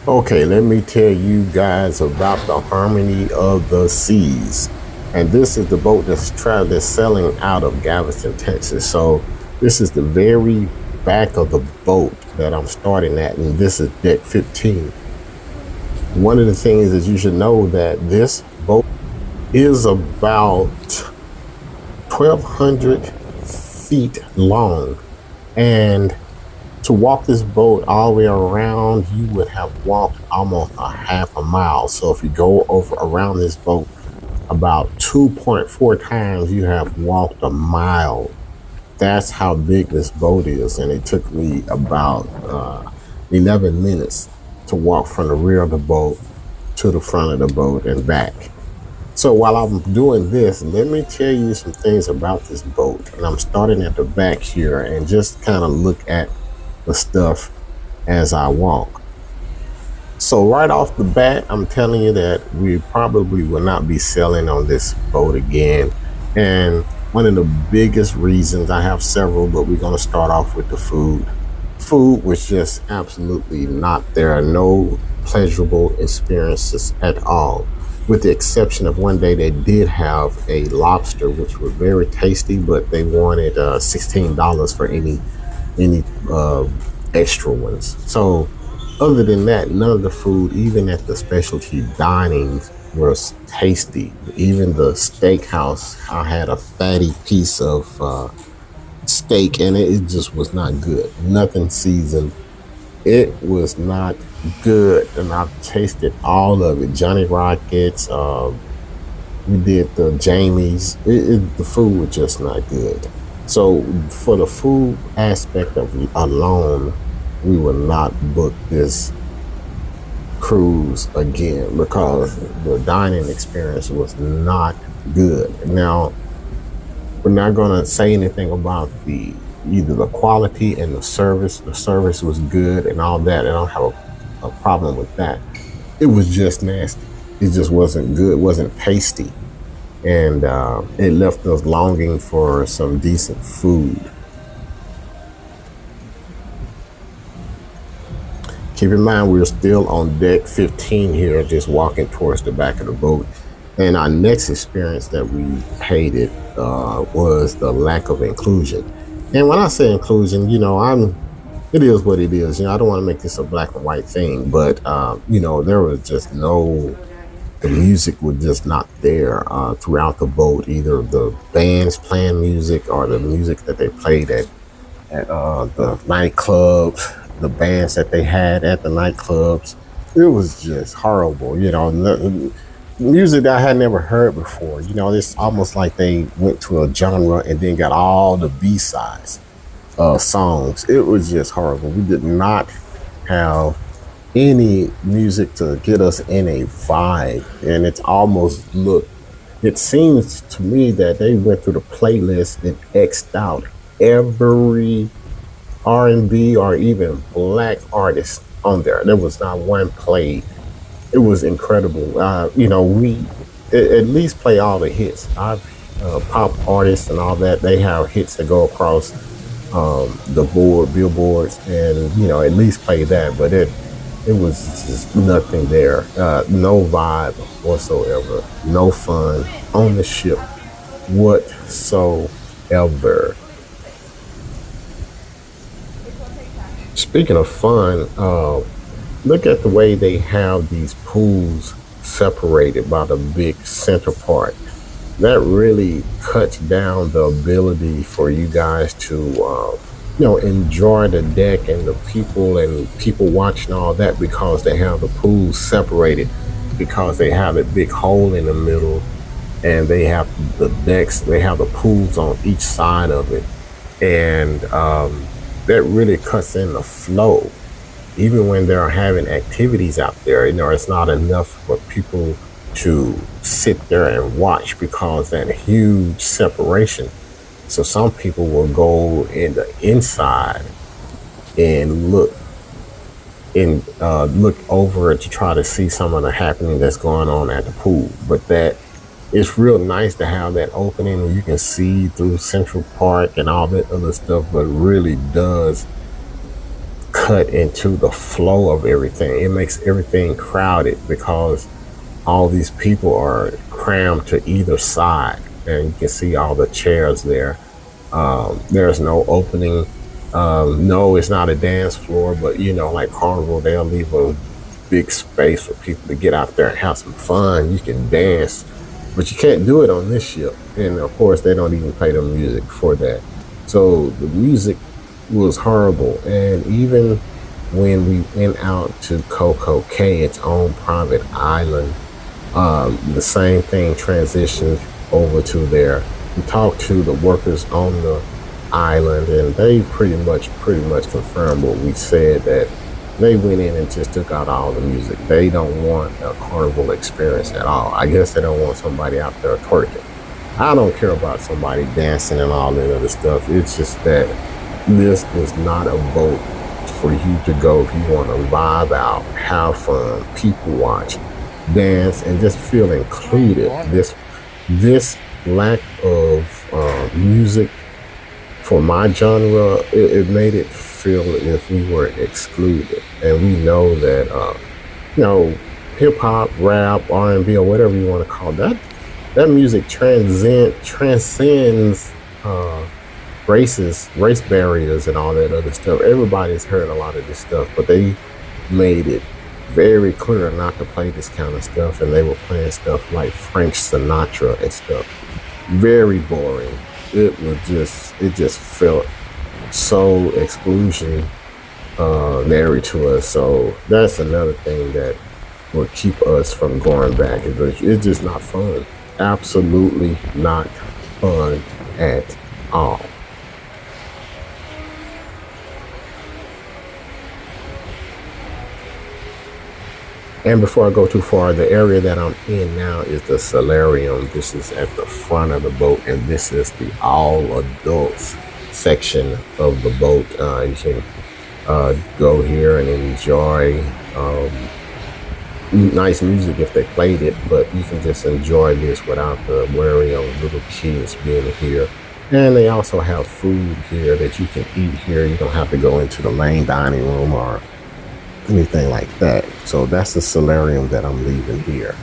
Okay, let me tell you guys about the Harmony of the Seas. And this is the boat that's selling out of Galveston, Texas. So this is the very back of the boat that I'm starting at, and this is deck 15. One of the things that you should know that this boat is about 1,200 feet long, and to walk this boat all the way around, you would have walked almost a half a mile. So if you go over around this boat about 2.4 times, you have walked a mile. That's how big this boat is. And it took me about 11 minutes to walk from the rear of the boat to the front of the boat and back. So while I'm doing this, let me tell you some things about this boat. And I'm starting at the back here and just kind of look at the stuff as I walk. So right off the bat, I'm telling you that we probably will not be selling on this boat again. And one of the biggest reasons, I have several, but we're going to start off with the food. Food was just absolutely not there. No pleasurable experiences at all, with the exception of one day they did have a lobster, which was very tasty, but they wanted $16 for any extra ones. So other than that, none of the food, even at the specialty dinings, was tasty. Even the steakhouse, I had a fatty piece of steak, and it just was not good. Nothing seasoned. It was not good, and I've tasted all of it. Johnny Rockets, we did the Jamie's. The food was just not good. So for the food aspect of alone, we will not book this cruise again because the dining experience was not good. Now, we're not going to say anything about either the quality and the service. The service was good and all that, and I don't have a problem with that. It was just nasty. It just wasn't good. It wasn't tasty. And it left us longing for some decent food. Keep in mind, we're still on deck 15 here, just walking towards the back of the boat. And our next experience that we hated was the lack of inclusion. And when I say inclusion, it is what it is. I don't want to make this a black and white thing, but there was just the music was just not there throughout the boat. Either the bands playing music or the music that they played at the nightclubs, the bands that they had at the nightclubs. It was just horrible. Music that I had never heard before. It's almost like they went to a genre and then got all the B-sides songs. It was just horrible. We did not have any music to get us in a vibe, and it seems to me that they went through the playlist and X'd out every R&B or even black artist on there. There was not one played. It was incredible. We at least play all the hits. I've pop artists and all that, they have hits that go across the billboards, and at least play that. But it was just nothing there. No vibe whatsoever. No fun on the ship whatsoever. Speaking of fun, look at the way they have these pools separated by the big center part. That really cuts down the ability for you guys to enjoy the deck and the people watching all that, because they have the pools separated, because they have a big hole in the middle, and they have the decks, they have the pools on each side of it. And that really cuts in the flow. Even when they're having activities out there, it's not enough for people to sit there and watch because that huge separation. So some people will go in the inside and look over to try to see some of the happening that's going on at the pool. But that it's real nice to have that opening and you can see through Central Park and all that other stuff, but it really does cut into the flow of everything. It makes everything crowded because all these people are crammed to either side, and you can see all the chairs there. There's no opening. No, it's not a dance floor, but like Carnival, they'll leave a big space for people to get out there and have some fun. You can dance, but you can't do it on this ship. And of course, they don't even play the music for that. So the music was horrible. And even when we went out to Coco Cay, its own private island, the same thing transitioned over to there. We talked to the workers on the island, and they pretty much confirmed what we said, that they went in and just took out all the music. They don't want a carnival experience at all. I guess they don't want somebody out there twerking. I don't care about somebody dancing and all that other stuff. It's just that this is not a boat for you to go if you want to vibe out, have fun, people watch, dance, and just feel included. This lack of music for my genre, it made it feel as if we were excluded. And we know that hip hop, rap, R&B, or whatever you want to call that, that music transcends race barriers, and all that other stuff. Everybody's heard a lot of this stuff, but they made it very clear not to play this kind of stuff, and they were playing stuff like Frank Sinatra and stuff. Very boring. It just felt so exclusionary to us. So that's another thing that will keep us from going back. It's just not fun. Absolutely not fun at all. And before I go too far, the area that I'm in now is the solarium. This is at the front of the boat, and this is the all adults section of the boat. You can go here and enjoy nice music if they played it, but you can just enjoy this without the worry of little kids being here. And they also have food here that you can eat here. You don't have to go into the main dining room or anything like that. So that's the solarium that I'm leaving here.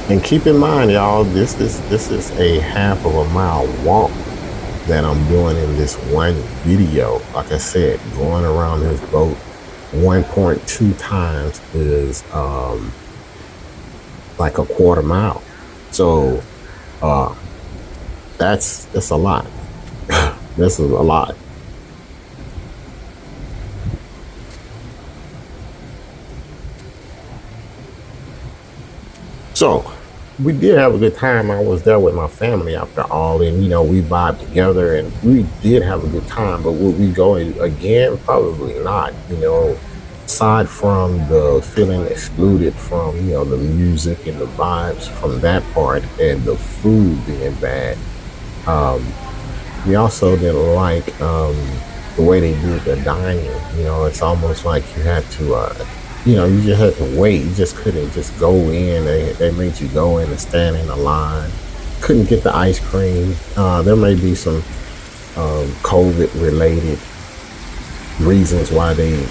And keep in mind, y'all, this is a half of a mile walk that I'm doing in this one video. Like I said, going around this boat 1.2 times is like a quarter mile. So that's a lot. This is a lot. So we did have a good time. I was there with my family after all, and we vibed together, and we did have a good time. But would we go again? Probably not. Aside from the feeling excluded from the music and the vibes from that part, and the food being bad. We also didn't like the way they did the dining. It's almost like you had to. You just had to wait. You just couldn't just go in. They made you go in and stand in a line. Couldn't get the ice cream. There may be some COVID related reasons why they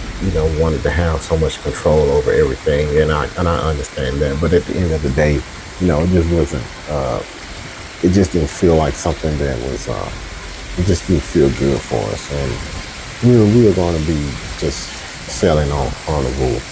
wanted to have so much control over everything, and I understand that. But at the end of the day, it just wasn't. It just didn't feel like something that was. It just didn't feel good for us, and we were going to be just sailing on the rule.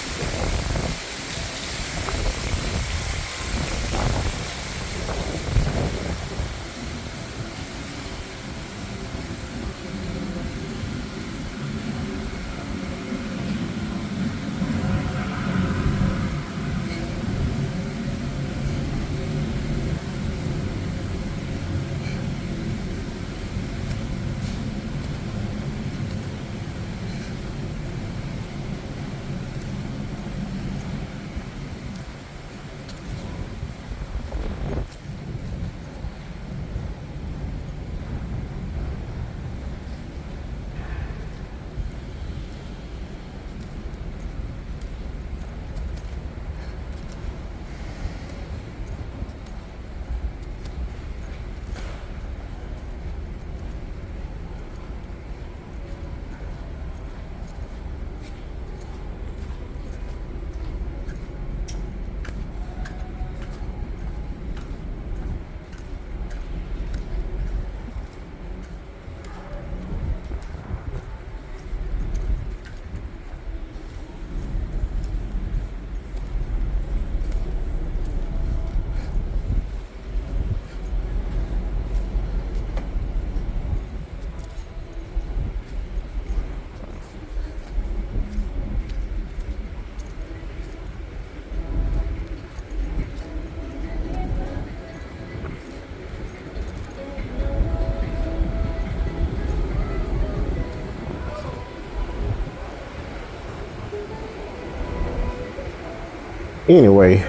Anyway,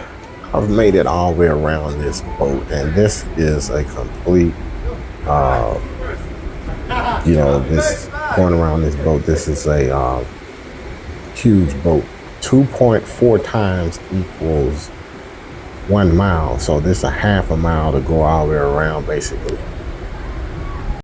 I've made it all the way around this boat, and this is a complete, uh, this going around this boat. This is a huge boat. 2.4 times equals 1 mile. So this is a half a mile to go all the way around, basically.